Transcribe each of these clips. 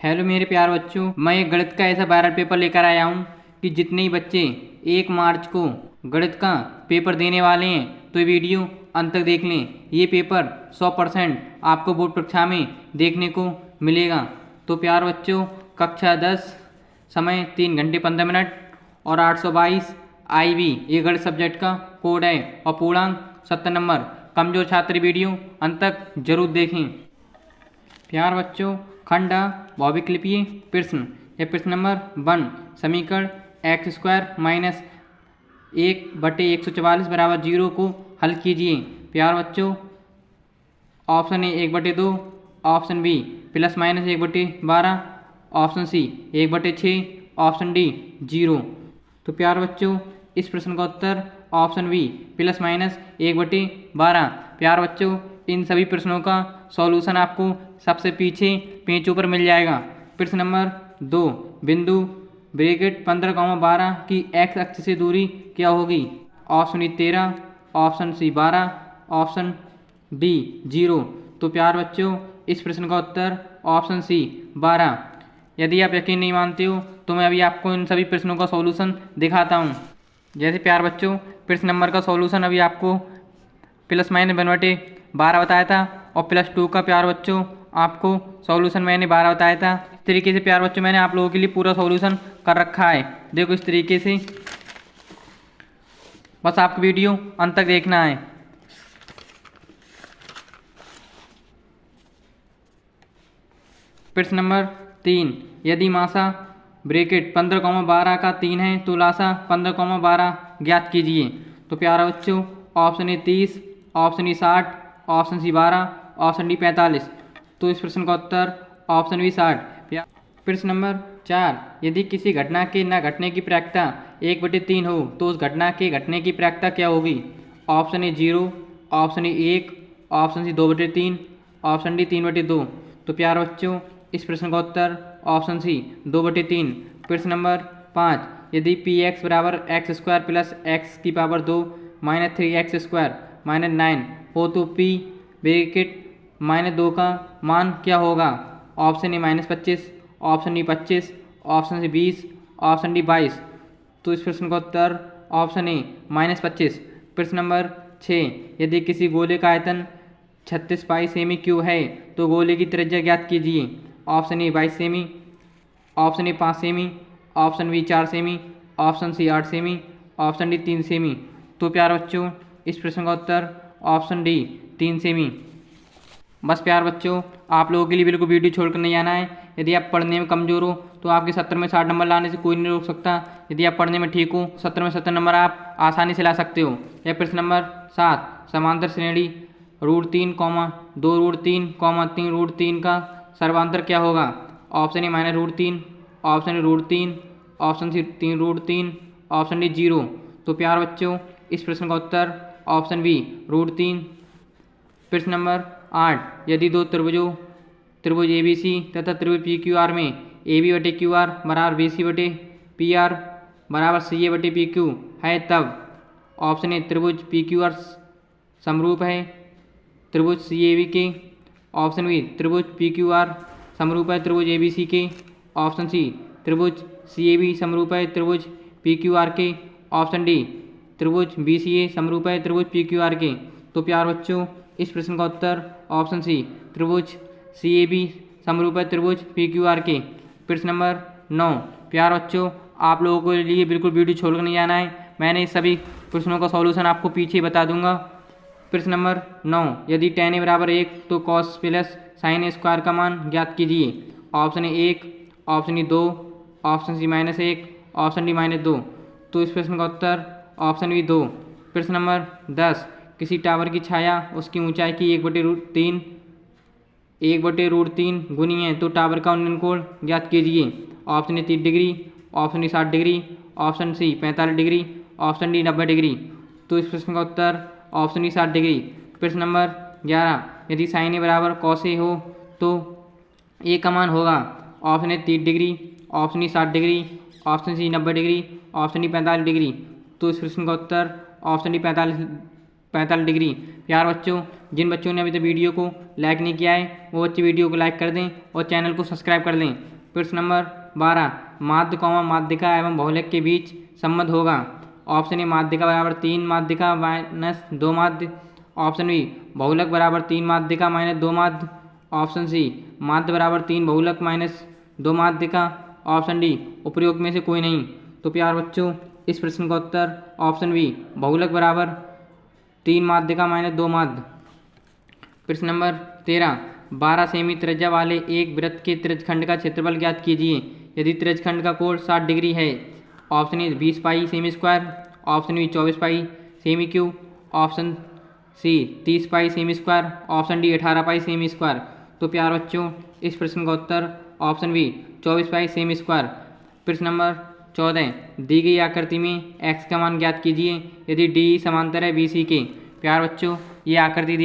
Hello मेरे प्यारे बच्चों, मैं एक गणित का ऐसा वायरल पेपर लेकर आया हूँ कि जितने ही बच्चे 1 मार्च को गणित का पेपर देने वाले हैं तो ये वीडियो अंत तक देख लें। ये पेपर 100% आपको बोर्ड परीक्षा में देखने को मिलेगा। तो प्यारे बच्चों, कक्षा 10 समय 3 घंटे 15 मिनट और 822 IB ये गणित सब्जेक्ट का कोड है और पूर्णांक 70 नंबर। कमजोर छात्र वीडियो अंत तक जरूर देखें। प्यारे बच्चों, खंड बहुविकल्पीय प्रश्न या प्रश्न नंबर 1, समीकरण x² माइनस 1/144 बराबर 0 को हल कीजिए। प्यारे बच्चों, option A 1/2, option B plus minus 1/12, option C 1/6, option D 0। तो प्यारे बच्चों, इस प्रश्न का उत्तर ऑप्शन बी प्लस माइनस 1/12। प्यारे बच्चों, इन सभी प्रश्नों का सॉल्यूशन आपको सबसे पीछे पेजों पर मिल जाएगा। प्रश्न नंबर 2, बिंदु ब्रैकेट 15,12 की x अक्ष से दूरी क्या होगी? Option B 13, option C 12, option D 0। तो प्यारे बच्चों, इस प्रश्न का उत्तर ऑप्शन सी 12। यदि आप यकीन नहीं मानते हो तो मैं अभी आपको इन सभी प्रश्नों का सॉल्यूशन दिखाता हूँ। जैसे प्यारे बच्चों, प्रश्न नंबर का सॉल्यूशन अभी आपको प्लस माइनस 1/12 बताया था और +2 का प्यारे बच्चों आपको सॉल्यूशन मैंने 12 बताया था। इस तरीके से प्यारे बच्चों मैंने आप लोगों के लिए पूरा सॉल्यूशन कर रखा है। देखो इस तरीके से, बस आपको वीडियो अंत तक देखना है। प्रश्न नंबर 3, यदि मासा ब्रैकेट 15,12 का 3 है तो लासा 15,12 ज्ञात कीजिए। तो प्यारे बच्चों, option A 30, option B 60, option C 12, option D 45। तो इस प्रश्न का उत्तर ऑप्शन बी 60। प्रश्न नंबर 4, यदि किसी घटना के न घटने की प्रायिकता 1/3 हो तो उस घटना के घटने की प्रायिकता क्या होगी? Option A 0, option A 1, option C 2/3, option D 3/2। तो प्यारे बच्चों, इस प्रश्न का उत्तर ऑप्शन सी 2/3। प्रश्न नंबर 5, यदि px बराबर x² plus x⁻² minus 3x² minus 9 हो तो p ब्रैकेट -2 का मान क्या होगा? Option A -25, option D 25, option C 20, option D 22। तो इस प्रश्न का उत्तर ऑप्शन ए -25। प्रश्न नंबर 6, यदि किसी गोले का आयतन 36 पाई सेमी क्यूब है तो गोले की त्रिज्या ज्ञात कीजिए। ऑप्शन ए 22 सेमी, ऑप्शन ए 5 सेमी, ऑप्शन बी 4 सेमी, ऑप्शन सी 8 सेमी, ऑप्शन डी 3 सेमी। तो प्यारे बच्चों, इस प्रश्न का उत्तर ऑप्शन डी 3 सेमी। बस प्यारे बच्चों, आप लोगों के लिए बिल्कुल वीडियो छोड़कर नहीं आना है। यदि आप पढ़ने में कमज़ोर हो तो आपके 70 में 60 नंबर लाने से कोई नहीं रोक सकता। यदि आप पढ़ने में ठीक हो 70 में 70 नंबर आप आसानी से ला सकते हो। यह प्रश्न नंबर 7, समांतर श्रेणी √3, 2 √3, 3 √3 का सर्वांतर क्या होगा? Option A -√3, option A √3, option C 3 √3, option D 0। तो प्यारे बच्चों, इस प्रश्न का उत्तर ऑप्शन बी √3। प्रश्न नंबर 8, यदि दो त्रिभुज ABC तथा त्रिभुज PQR में AB/QR बराबर BC/PR बराबर CA/PQ है तब ऑप्शन ए त्रिभुज PQR समरूप है त्रिभुज CAB के, ऑप्शन बी त्रिभुज PQR समरूप है त्रिभुज ABC के, ऑप्शन सी त्रिभुज CAB समरूप है त्रिभुज PQR के, ऑप्शन डी त्रिभुज BCA समरूप है त्रिभुज PQR के। तो प्यारे बच्चों, इस प्रश्न का उत्तर ऑप्शन सी त्रिभुज CAB समरूप है त्रिभुज PQR के। प्रश्न नंबर 9, प्यारे बच्चों, आप लोगों के लिए बिल्कुल वीडियो छोड़कर नहीं आना है। मैंने सभी प्रश्नों का सॉल्यूशन आपको पीछे बता दूंगा। प्रश्न नंबर 9, यदि tan a बराबर 1 तो cos प्लस sin a² का मान ज्ञात कीजिए। Option A 1, option B 2, option C -1, option D -2। तो इस प्रश्न का उत्तर ऑप्शन बी 2। प्रश्न नंबर 10, किसी टावर की छाया उसकी ऊंचाई की 1/√3 गुनी है तो टावर का उन्नयन कोण ज्ञात कीजिए। Option A 30 degree, option A 60 degree, option C 45 degree, option D 90 degree. तो इस प्रश्न का उत्तर ऑप्शन ई 60 डिग्री। प्रश्न नंबर 11, यदि sin a बराबर cos a हो तो a का मान होगा। Option A 30 degree, option B 60 degree, option C 90 degree, option D 45 degree. तो इस प्रश्न का उत्तर ऑप्शन डी 45 डिग्री। प्यारे बच्चों, जिन बच्चों ने अभी तक वीडियो को लाइक नहीं किया है वो बच्चे वीडियो को लाइक कर दें और चैनल को सब्सक्राइब कर लें। प्रश्न नंबर 12, माध्य कौमा माध्यिका एवं बहुलक के बीच संबंध होगा। ऑप्शन ए माध्यिका बराबर 3 माध्यिका माइनस 2 माध्य। ऑप्शन बी बहुलक बराबर 3 माध्यिका माइनस 2 माध्य। ऑप्शन सी माध्य बराबर 3 बहुलक माइनस 2 माध्यिका। ऑप्शन डी उपरोक्त में से कोई नहीं। तो प्यार बच्चों इस प्रश्न का उत्तर ऑप्शन बी बहुलक बराबर 3 माध्यिका माइनस 2 माध्य। प्रश्न नंबर 13, 12 सेमी त्रिज्या वाले एक वृत्त के त्रिज्यखंड का क्षेत्रफल ज्ञात कीजिए यदि त्रिज्यखंड का कोण 60 डिग्री है। Option A 20 pi cm square. Option B 24 pi cm cube. Option C 30 pi cm square. Option D 18 pi cm square. तो प्यार बच्चों इस प्रश्न का उत्तर option B 24 pi cm square. प्रश्न नंबर 14, दी गई आकृति में x का मान ज्ञात कीजिए यदि डी समांतर है BC के। प्यार बच्चों ये आकृति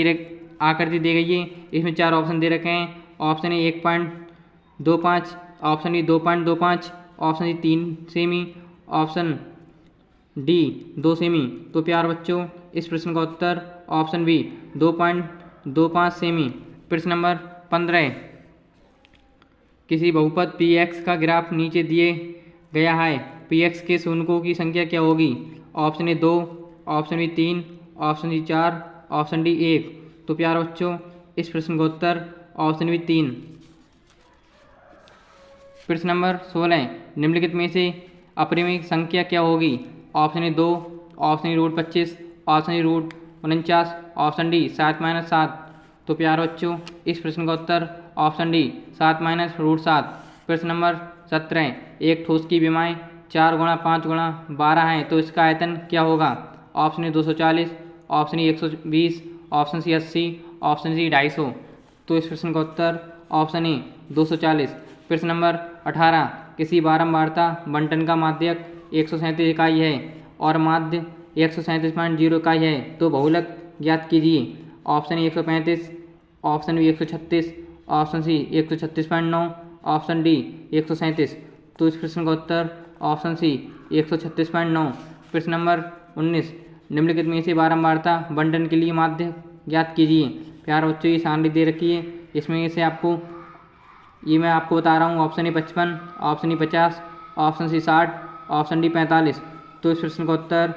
दी गई है, इसमें 4 ऑप्शन दे रखे हैं। Option A 1.25, option B 2.25, option C 3 cm, option D 2 cm. तो प्यार बच्चों इस प्रश्न का उत्तर ऑप्शन बी 2.25 सेमी। प्रश्न नंबर 15, किसी बहुपद Px का ग्राफ नीचे दिए गया है, Px के शून्यों की संख्या क्या होगी। Option A 2, option B 3, option C 4, option D 1। तो प्यार बच्चों इस प्रश्न का उत्तर ऑप्शन बी 3। प्रश्न नंबर 16, निम्नलिखित में से अपरिमेय संख्या क्या होगी। Option A 2, option A √25, option A √49, option D 7-7। तो प्यार बच्चों इस प्रश्न का उत्तर ऑप्शन डी 7-7। प्रश्न नंबर 17, एक ठोस की विमाएँ 4 × 5 × 12 हैं तो इसका आयतन क्या होगा। Option A 240, option A 120, option C 80, option C 250। तो इस प्रश्न का उत्तर ऑप्शन ए 240। प्रश्न नंबर 18, किसी बारंबारता बंटन का माध्यक 137 इकाई है और माध्य 137.0 इकाई है तो बहुलक ज्ञात कीजिए। Option A 135, option B 136, option C 136.9, option D 137। तो इस प्रश्न का उत्तर ऑप्शन सी 136.9। प्रश्न नंबर 19, निम्नलिखित में से बारंबारता बंटन के लिए माध्य ज्ञात कीजिए। प्यार बच्चों ये सारणी दे रखी है, इसमें से मैं आपको बता रहा हूँ। Option A 55, option A 50, option C 60, option D 45। तो इस प्रश्न का उत्तर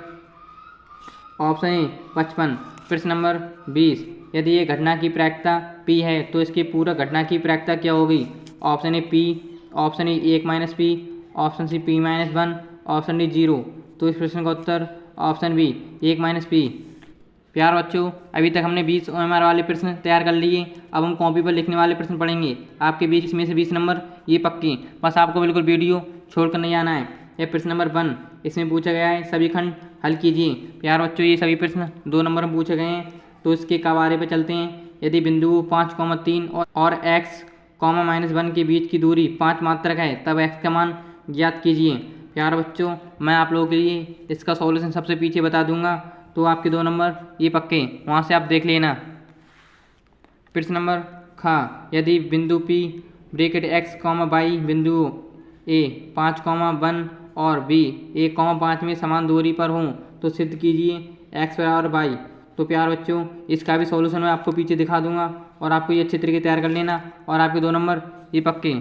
ऑप्शन ए 55। प्रश्न नंबर 20, यदि ये घटना की प्रायिकता P है तो इसकी पूरक घटना की प्रायिकता क्या होगी। Option A P, option A 1 - P, option C P - 1, option D 0। तो इस प्रश्न का उत्तर ऑप्शन बी 1 - P। प्यार बच्चों अभी तक हमने 20 OMR वाले प्रश्न तैयार कर लिए, अब हम कॉपी पर लिखने वाले प्रश्न पढ़ेंगे। आपके 20 में से 20 नंबर ये पक्के, बस आपको बिल्कुल वीडियो छोड़कर नहीं आना है। यह प्रश्न नंबर 1, इसमें पूछा गया है सभी खंड हल कीजिए। प्यार बच्चों ये सभी प्रश्न 2 नंबर में पूछे गए हैं तो इसके कबारे पर चलते हैं। यदि बिंदु 5,3 और x, -1 के बीच की दूरी 5 मात्रक है तब x का मान ज्ञात कीजिए। प्यार बच्चों मैं आप लोगों के लिए इसका सॉल्यूशन सबसे पीछे बता दूंगा तो आपके 2 नंबर ये पक्के, वहाँ से आप देख लेना। प्रश्न नंबर ख, यदि बिंदु P ब्रैकेट x, y बिंदु A 5,1 और B 1,5 में समान दूरी पर हों तो सिद्ध कीजिए x बराबर y। तो प्यार बच्चों इसका भी सॉल्यूशन मैं आपको पीछे दिखा दूंगा और आपको ये अच्छे तरीके तैयार कर लेना और आपके 2 नंबर ये पक्के।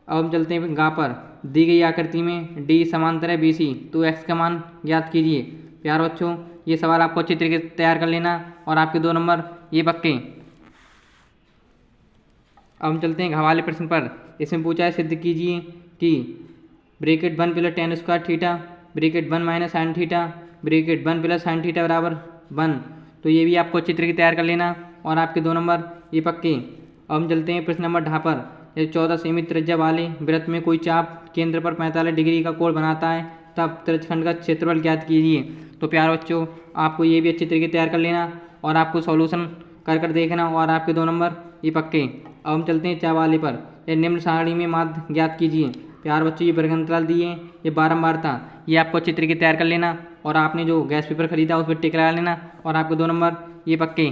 अब हम चलते हैं गा पर। दी गई आकृति में D समांतर है BC तो x का मान ज्ञात कीजिए। प्यार बच्चों ये सवाल आपको अच्छे तरीके से तैयार कर लेना और आपके 2 नंबर ये पक्के। अब हम चलते हैं घ वाले प्रश्न पर। इसमें पूछा है सिद्ध कीजिए कि bracket 1 + tan² theta bracket 1 - sin theta bracket 1 + sin theta बराबर 1। तो ये भी आपको अच्छी तरीके से तैयार कर लेना और आपके 2 नंबर ये पक्के। अब हम चलते हैं प्रश्न नंबर ढ पर। यदि 14 सेमी त्रिज्या वाले वृत्त में कोई चाप केंद्र पर 45 डिग्री का कोण बनाता है तब त्रिज्यखंड का क्षेत्रफल ज्ञात कीजिए। तो प्यार बच्चों आपको ये भी अच्छी तरीके तैयार कर लेना और आपको सॉल्यूशन कर देखना और आपके 2 नंबर ये पक्के। अब हम चलते हैं चा वाले पर। ये निम्न सारणी में माध्य ज्ञात कीजिए। प्यार बच्चों ये वर्गंतराल दिए, ये बारंबारता, ये आपको अच्छी तरीके तैयार कर लेना और आपने जो गैस पेपर खरीदा उस पर टिक लगा लेना और आपके 2 नंबर ये पक्के।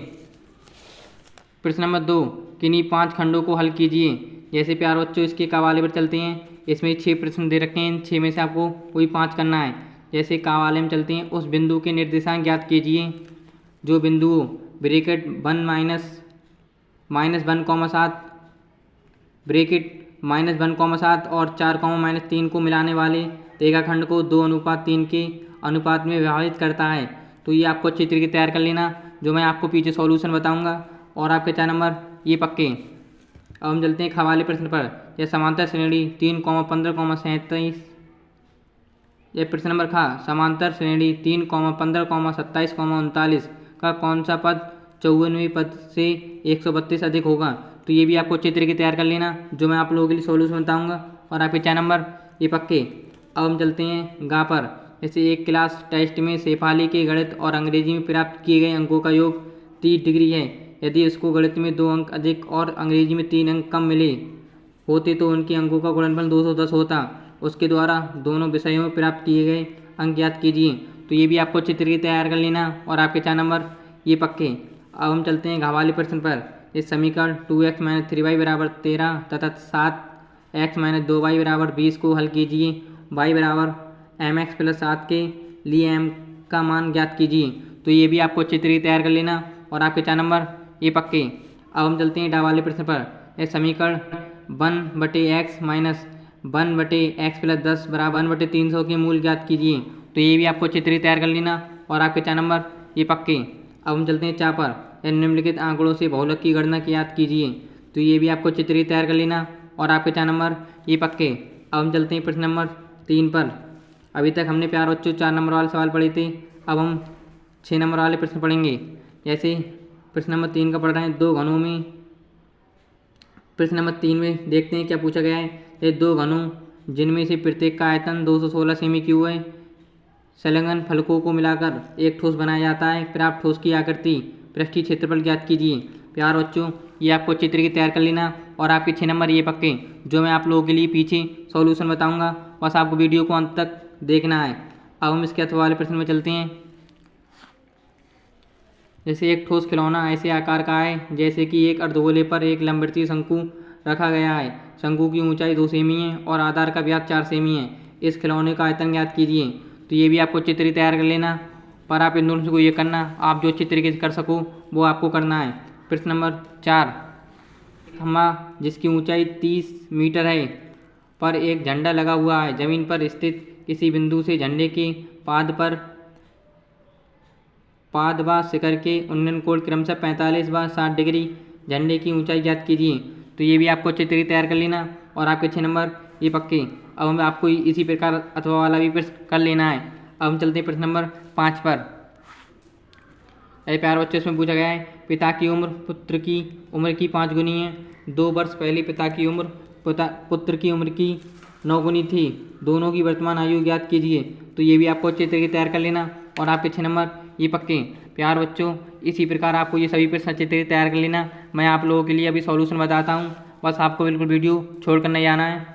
प्रश्न नंबर 2, किन्हीं 5 खंडों को हल कीजिए। जैसे प्यार बच्चों इसके कवाले पर चलते हैं। इसमें 6 प्रश्न दे रखे हैं, इन 6 में से आपको कोई 5 करना है। जैसे कवाले में चलते हैं, उस बिंदु के निर्देशांक ज्ञात कीजिए जो बिंदु ब्रैकेट 1 ब्रैकेट -1,7 और 4,-3 को मिलाने वाले रेखाखंड को 2:3 के अनुपात में विभाजित करता है। तो ये आपको अच्छी तरीके तैयार कर लेना, जो मैं आपको पीछे सॉल्यूशन बताऊंगा। और आपके 4 नंबर ये पक्के। अब हम चलते हैं ख वाले प्रश्न पर। यह समांतर श्रेणी 3,15,37। यह प्रश्न नंबर ख, समांतर श्रेणी 3,15,27,39 का कौन सा पद 54वें पद से 132 अधिक होगा। तो ये भी आपको अच्छे तरीके तैयार कर लेना, जो मैं आप लोगों के लिए सॉल्यूशन बताऊंगा। और आपके 4 नंबर ये पक्के। अब हम चलते हैं गा पर। जैसे एक क्लास टेस्ट में शेफाली के गणित और अंग्रेजी में प्राप्त किए गए अंकों का योग 30 डिग्री है। यदि उसको गणित में 2 अंक अधिक और अंग्रेजी में 3 अंक कम मिले होते तो उनके अंकों का गुणनफल 210 होता। उसके द्वारा दोनों विषयों में प्राप्त किए गए अंक ज्ञात कीजिए। तो ये भी आपको अच्छी तरीके तैयार कर लेना। और आपके 4 नंबर ये पक्के। अब हम चलते हैं घ वाले प्रश्न पर। इस समीकरण 2x - 3y = 13 तथा 7x - 2y = 20 को हल कीजिए। y = mx + 7 के लिए m का मान ज्ञात कीजिए। तो ये भी आपको अच्छी तरीके तैयार कर लेना। और आपके 4 नंबर ये पक्के। अब हम चलते हैं डा वाले प्रश्न पर। यह समीकरण 1/x - 1/x + 10 = 1/300 के मूल ज्ञात कीजिए। तो ये भी आपको अच्छी तरीके तैयार कर लेना। और आपके 4 नंबर ये पक्के। अब हम चलते हैं चा पर। यह निम्नलिखित आंकड़ों से बहुलक की गणना की याद कीजिए। तो ये भी आपको अच्छी तरीके तैयार कर लेना। और आपके 4 नंबर ये पक्के। अब हम चलते हैं प्रश्न नंबर 3 पर। अभी तक हमने प्यार बच्चों 4 नंबर वाले सवाल पढ़े थे। अब हम 6 नंबर वाले प्रश्न पढ़ेंगे। जैसे प्रश्न नंबर 3 का पढ़ रहे हैं, 2 घनों में। प्रश्न नंबर 3 में देखते हैं क्या पूछा गया है। ये 2 घनों जिनमें से प्रत्येक का आयतन 216 सेमी क्यूब है, संलग्न फलकों को मिलाकर एक ठोस बनाया जाता है। प्राप्त ठोस की आकृति पृष्ठीय क्षेत्रफल ज्ञात कीजिए। प्यार बच्चों ये आपको अच्छी तरीके तैयार कर लेना। और आपके 6 नंबर ये पक्के, जो मैं आप लोगों के लिए पीछे सॉल्यूशन बताऊंगा। बस आपको वीडियो को अंत तक देखना है। अब हम इसके अथवा वाले प्रश्न में चलते हैं। जैसे एक ठोस खिलौना ऐसे आकार का है जैसे कि एक अर्धगोले पर एक लंबवृत्तीय शंकु रखा गया है। शंकु की ऊंचाई 2 सेमी है और आधार का व्यास 4 सेमी है। इस खिलौने का आयतन ज्ञात कीजिए। तो ये भी आपको अच्छी तरीके तैयार कर लेना। पर आप इन दोनों को ये करना, आप जो अच्छी तरीके से कर सको वो आपको करना है। प्रश्न नंबर 4, खम्भा जिसकी ऊंचाई 30 मीटर है पर एक झंडा लगा हुआ है। जमीन पर स्थित किसी बिंदु से झंडे के पाद व शिखर के उन्नयन कोण क्रमशः 45 व 60 डिग्री। झंडे की ऊंचाई ज्ञात कीजिए। तो ये भी आपको अच्छे तरीके तैयार कर लेना। और आपके 6 नंबर ये पक्के। अब हम आपको इसी प्रकार अथवा वाला भी प्रश्न कर लेना है। अब हम चलते हैं प्रश्न नंबर 5 पर। प्यार बच्चों इसमें पूछा गया है, पिता की उम्र पुत्र की उम्र की 5 गुनी है। 2 वर्ष पहले पिता की उम्र पुत्र की उम्र की 9 गुनी थी। दोनों की वर्तमान आयु ज्ञात कीजिए। तो ये भी आपको अच्छे तरीके तैयार कर लेना। और आपके 6 नंबर ये पक्के। प्यार बच्चों इसी प्रकार आपको ये सभी प्रश्न अच्छे तरीके तैयार कर लेना। मैं आप लोगों के लिए अभी सॉल्यूशन बताता हूँ, बस आपको बिल्कुल वीडियो छोड़कर नहीं आना है।